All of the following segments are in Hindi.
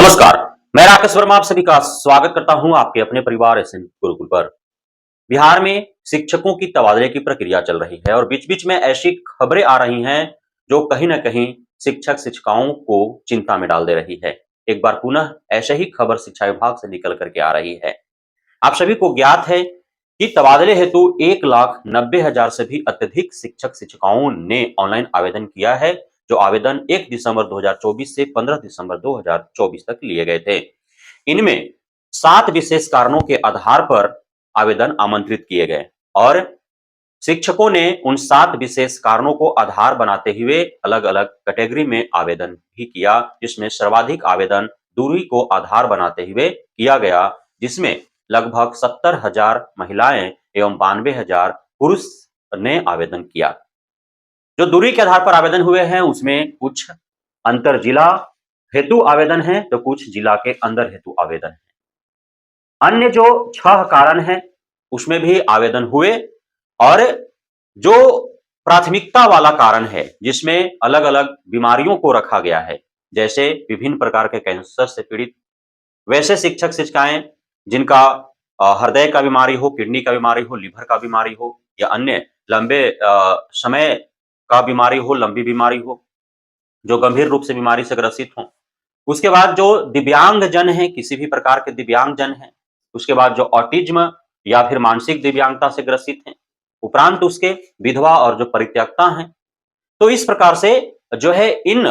नमस्कार। मैं राकेश वर्मा आप सभी का स्वागत करता हूं आपके अपने परिवार एसएन गुरुकुल पर। बिहार में शिक्षकों की तबादले की प्रक्रिया चल रही है और बीच-बीच में ऐसी खबरें आ रही हैं जो कहीं न कहीं शिक्षक-शिक्षिकाओं को चिंता में डाल दे रही है। एक बार पुनः ऐसे ही खबर शिक्षा विभाग से निकल कर के आ रही है। आप सभी को ज्ञात है कि तबादले हेतु 1,90,000 से भी अत्यधिक शिक्षक-शिक्षिकाओं ने ऑनलाइन आवेदन किया है, जो आवेदन 1 दिसंबर 2024 से 15 दिसंबर 2024 तक लिए गए थे। इनमें 7 विशेष कारणों के आधार पर आवेदन आमंत्रित किए गए और शिक्षकों ने उन 7 विशेष कारणों को आधार बनाते हुए अलग-अलग कैटेगरी में आवेदन भी किया, जिसमें सर्वाधिक आवेदन दूरी को आधार बनाते हुए किया गया, जिसमें लगभग 70,000 महिलाएं एवं 92,000 पुरुष ने आवेदन किया। जो दूरी के आधार पर आवेदन हुए हैं, उसमें कुछ अंतर जिला हेतु आवेदन है, तो कुछ जिला के अंदर हेतु आवेदन है। अन्य जो 6 कारण हैं, उसमें भी आवेदन हुए और जो प्राथमिकता वाला कारण है, जिसमें अलग-अलग बीमारियों को रखा गया है, जैसे विभिन्न प्रकार के कैंसर से पीड़ित, वैसे शिक्षक-शिक्षिकाएँ जिनका हृदय का बीमारी हो, किडनी का बीमारी हो, लिवर का बीमारी हो या अन्य लंबे समय का बीमारी हो, लंबी बीमारी हो, जो गंभीर रूप से बीमारी से ग्रसित हों। उसके बाद जो दिव्यांगजन हैं, किसी भी प्रकार के दिव्यांगजन हैं, उसके बाद जो ऑटिज्म या फिर मानसिक दिव्यांगता से ग्रसित हैं, उपरांत उसके विधवा और जो परित्यक्ता हैं। तो इस प्रकार से जो है इन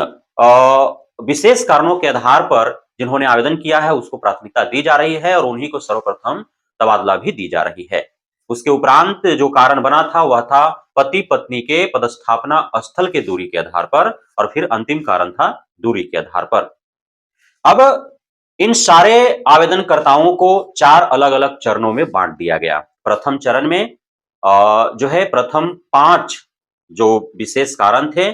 विशेष कारणों के आधार पर जिन्होंने आवेदन किया है उसको प्राथमिकता दी जा रही है और उन्हीं को सर्वप्रथम तबादला भी दी जा रही है। उसके उपरांत जो कारण बना था वह था पति-पत्नी के पदस्थापना स्थल के दूरी के आधार पर और फिर अंतिम कारण था दूरी के आधार पर। अब इन सारे आवेदनकर्ताओं को 4 अलग-अलग चरणों में बाँट दिया गया। प्रथम चरण में जो है प्रथम 5 जो विशेष कारण थे,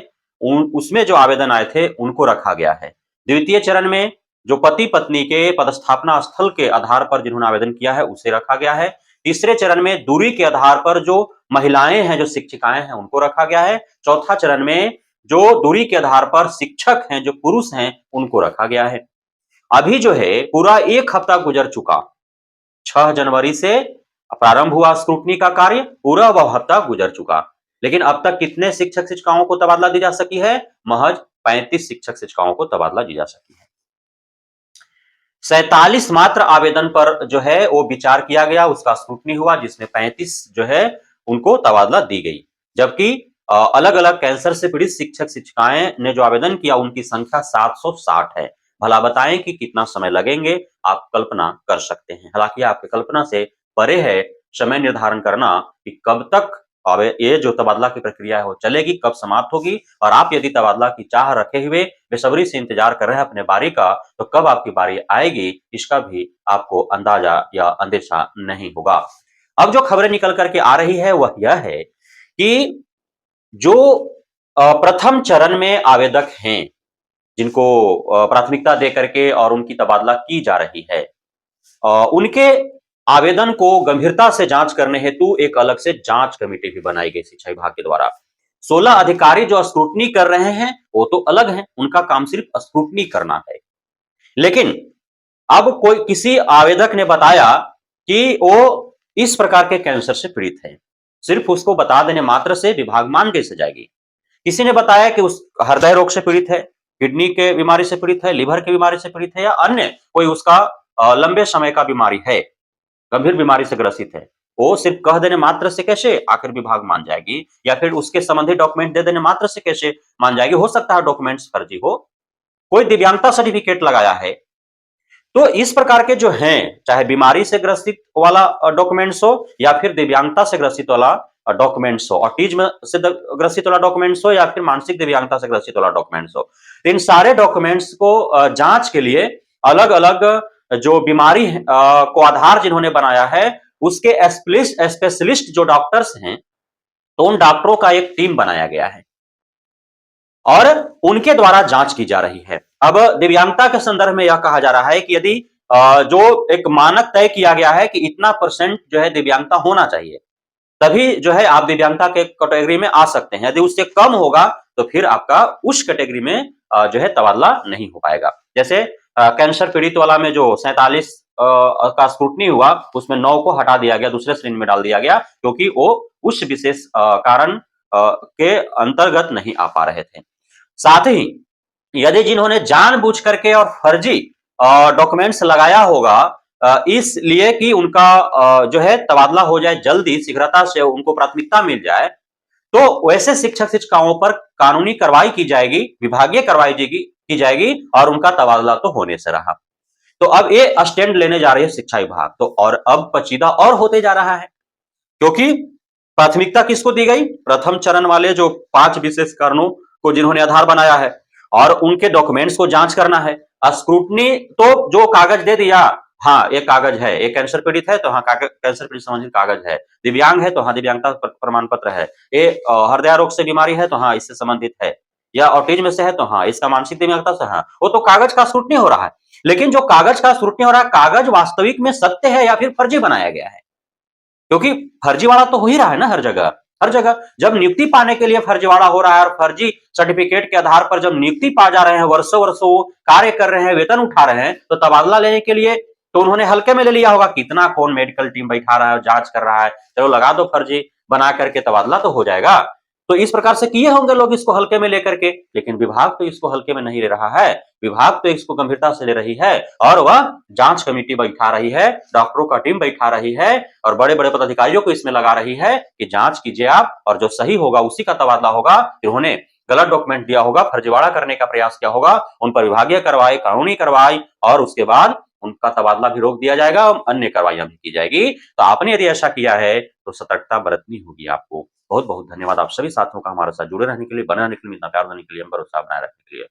उसमें जो आवेदन आए थे, उनको रखा गया है। द्वितीय चरण में जो पति-पत्नी के पदस्थापना स्थल के आधार पर जिन्होंने आवेदन किया है, उसे रखा गया है। तीसरे चरण में दूरी के आधार पर जो महिलाएँ हैं, जो शिक्षिकाएँ हैं, उनको रखा गया है। चौथा चरण में जो दूरी के आधार पर शिक्षक हैं, जो पुरुष हैं, उनको रखा गया है। अभी जो है पूरा 1 हफ्ता गुजर चुका। 6 जनवरी से प्रारंभ हुआ स्क्रूटनी का कार्य, पूरा वह हफ्ता गुजर चुका। लेकिन अब तक कितने शिक्षक-शिक्षिकाओं को तबादला दी जा सकी है? महज 35 शिक्षक-शिक्षिकाओं को तबादला दी जा सकी है। 47 मात्र आवेदन पर जो है वो विचार किया गया, उसका स्क्रूटनी हुआ जिसमें 35 जो है उनको तबादला दी गई। जबकि अलग-अलग कैंसर से पीड़ित शिक्षक-शिक्षिकाएँ ने जो आवेदन किया उनकी संख्या 760 है। भला बताएं कि कितना समय लगेंगे, आप कल्पना कर सकते हैं। हालांकि आपकी कल्पना से परे है समय निर्धारण करना कि कब तक अब ये जो तबादला की प्रक्रिया है वो चलेगी, कब समाप्त होगी और आप यदि तबादला की चाह रखे हुए बेसब्री से इंतजार कर रहे हैं अपने बारी का, तो कब आपकी बारी आएगी इसका भी आपको अंदाजा या अंदेशा नहीं होगा। अब जो खबरें निकल करके आ रही है वह यह है कि जो प्रथम चरण में आवेदक हैं जिनको प्राथमिकता दे करके और उनकी तबादला की जा रही है, उनके आवेदन को गंभीरता से जांच करने हेतु एक अलग से जांच कमेटी भी बनाई गई शिक्षा विभाग के द्वारा। 16 अधिकारी जो स्क्रूटनी कर रहे हैं वो तो अलग हैं, उनका काम सिर्फ स्क्रूटनी करना है। लेकिन अब कोई किसी आवेदक ने बताया कि वो इस प्रकार के कैंसर से पीड़ित है, सिर्फ उसको बता देने मात्र से विभाग मान कैसे जाएगी? किसी ने बताया कि उस हृदय रोग से पीड़ित है, किडनी के बीमारी से पीड़ित है, लिवर की बीमारी से पीड़ित है या अन्य कोई उसका लंबे समय का बीमारी है, गंभीर बीमारी से ग्रसित है। वो सिर्फ कह देने मात्र से कैसे आखिर विभाग मान जाएगी या फिर उसके संबंधी डॉक्यूमेंट दे देने मात्र से कैसे मान जाएगी? हो सकता है डॉक्यूमेंट्स फर्जी हो, कोई दिव्यांगता सर्टिफिकेट लगाया है। तो इस प्रकार के जो हैं, चाहे बीमारी से ग्रसित वाला डॉक्यूमेंट्स हो या फिर दिव्यांगता से ग्रसित वाला डॉक्यूमेंट्स हो, ऑटिज्म से ग्रसित वाला डॉक्यूमेंट्स हो या फिर मानसिक दिव्यांगता से ग्रसित वाला डॉक्यूमेंट्स हो, इन सारे डॉक्यूमेंट्स को जांच के लिए अलग-अलग जो बीमारी को आधार जिन्होंने बनाया है, उसके स्पेशलिस्ट जो डॉक्टर्स हैं, तो उन डॉक्टरों का एक टीम बनाया गया है और उनके द्वारा जांच की जा रही है। अब दिव्यांगता के संदर्भ में यह कहा जा रहा है कि यदि जो एक मानक तय किया गया है कि इतना परसेंट जो है दिव्यांगता होना चाहिए, तभी जो है आप दिव्यांगता के कैटेगरी में आ सकते हैं। यदि उससे कम होगा तो फिर आपका उस कैटेगरी में जो है तबादला नहीं हो पाएगा। जैसे कैंसर पीड़ित वाला में जो 47 का स्क्रूटनी हुआ, उसमें 9 को हटा दिया गया, दूसरे श्रेणी में डाल दिया गया, क्योंकि वो उस विशेष कारण के अंतर्गत नहीं आ पा रहे थे। साथ ही यदि जिन्होंने जानबूझ करके और फर्जी डॉक्यूमेंट्स लगाया होगा, इसलिए कि उनका जो है तबादला हो जाए जल्दी, शीघ्रता से उनको प्राथमिकता मिल जाए, तो वैसे शिक्षक शिक्षिकाओं पर कानूनी कार्रवाई की जाएगी, विभागीय कार्रवाई की जाएगी और उनका तबादला तो होने से रहा। तो अब ये स्टैंड लेने जा रही है शिक्षा विभाग, तो और अब पचीदा और होते जा रहा है, क्योंकि प्राथमिकता किसको दी गई? प्रथम चरण वाले जो 5 विशेष कारणों को जिन्होंने आधार बनाया है और उनके डॉक्यूमेंट्स को जांच करना है। स्क्रूटनी तो जो कागज दे दिया, हाँ ये कागज है, ये कैंसर पीड़ित है तो हाँ कैंसर पीड़ित संबंधित कागज है, दिव्यांग है तो हाँ दिव्यांगता प्रमाण पत्र है, ये हृदय रोग से बीमारी है तो हाँ इससे संबंधित है, या ऑटिज्म से है तो हाँ इसका मानसिक दिव्यांगता से, हाँ वो तो कागज का स्क्रूटनी हो रहा है। लेकिन जो कागज का स्क्रूटनी हो रहा है, कागज वास्तविक में सत्य है या फिर फर्जी बनाया गया है? क्योंकि फर्जीवाड़ा तो हो ही रहा है ना हर जगह। हर जगह जब नियुक्ति पाने के लिए फर्जीवाड़ा हो रहा है और फर्जी सर्टिफिकेट के आधार पर जब नियुक्ति पा जा रहे हैं, वर्षों-वर्षों कार्य कर रहे हैं, वेतन उठा रहे हैं, तो तबादला लेने के लिए तो उन्होंने हल्के में ले लिया होगा। कितना कौन मेडिकल टीम बैठा रहा है और जांच कर रहा है, चलो लगा दो फर्जी बना करके तबादला तो हो जाएगा। तो इस प्रकार से किए होंगे लोग इसको हल्के में लेकर के, लेकिन विभाग तो इसको हल्के में नहीं ले रहा है। विभाग तो इसको गंभीरता से ले रही है और वह जांच कमेटी बैठा रही है, डॉक्टरों का टीम बैठा रही है और बड़े-बड़े पदाधिकारियों को इसमें लगा रही है कि जांच कीजिए आप और जो सही होगा उसी का तबादला होगा। इन्होंने गलत डॉक्यूमेंट दिया होगा, फर्जीवाड़ा करने का प्रयास किया होगा, उन पर विभागीय कार्रवाई, कानूनी कार्रवाई और उसके बाद उनका तबादला भी रोक दिया जाएगा और अन्य कार्रवाइयां भी की जाएगी। तो आपने यदि ऐसा किया है तो सतर्कता बरतनी होगी आपको। बहुत बहुत धन्यवाद आप सभी साथियों का हमारे साथ जुड़े रहने के लिए, बने रहने के लिए, इतना प्यार देने के लिए, हम भरोसा बनाए रखने के लिए।